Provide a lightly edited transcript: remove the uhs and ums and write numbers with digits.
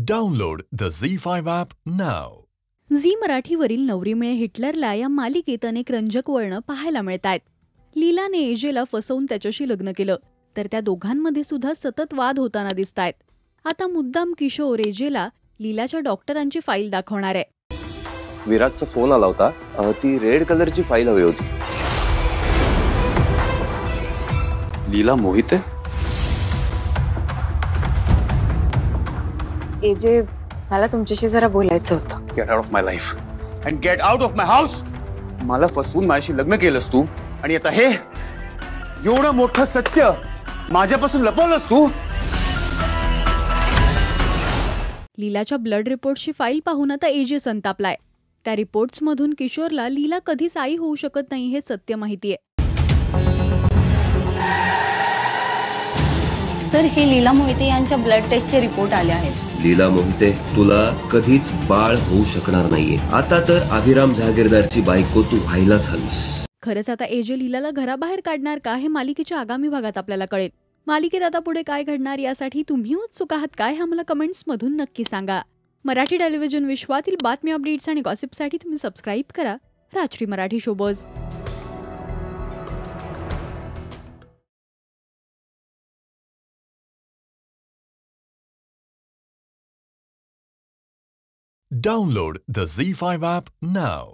Download the Z5 app now. Zee मराठीवरील नवरी मिळे हिटलरला या मालिकेत अनेक रंजक वळणं पाहायला मिळतात. लीलाने एजेला फसवून त्याच्याशी लग्न केलं, तर त्या दोघांमध्ये सुद्धा सतत वाद होताना दिसतायत. आता मुद्दाम किशोर एजेला लीलाच्या डॉक्टरांची फाईल दाखवणार आहे. विराटचा फोन आला होता. ती रेड कलरची फाईल हवी होती. लीला मोहित आहे. एजे, मला तुमच्याशी जरा बोलायचं होतं. Get out of my life and get out of my house. मला फसवून माझ्याशी लग्न केलंस तू, आणि आता हे एवढं मोठं सत्य माझ्यापासून लपवलंस तू. लीलाच्या ब्लड रिपोर्टची फाईल पाहून आता एजे संतापलाय. त्या रिपोर्ट्समधून किशोरला लीला कधीच आई होऊ शकत नाही हे सत्य माहितीये. तर हे लीला मोहिते यांच्या ब्लड टेस्टचे रिपोर्ट आले आहेत. लीला मोहिते, तुला कधीच बाळ होऊ शकणार नाहीये. आता तर अभिराम जहागीरदारची बायको तू व्हायलाच हवीस. खरंच आता एजे लीलाला घराबाहेर काढणार का हे मालिकेच्या आगामी भागात आपल्याला कळेल. मालिकेत आता पुढे काय घडणार यासाठी तुम्ही उत्सुक आहात काय हे आम्हाला कमेंट्समधून नक्की सांगा. मराठी टेलिव्हिजन विश्वातील बातमी, अपडेट्स आणि गॉसिपसाठी तुम्ही सबस्क्राईब करा Rajshri Marathi showbuzz. Download the Z5 app now.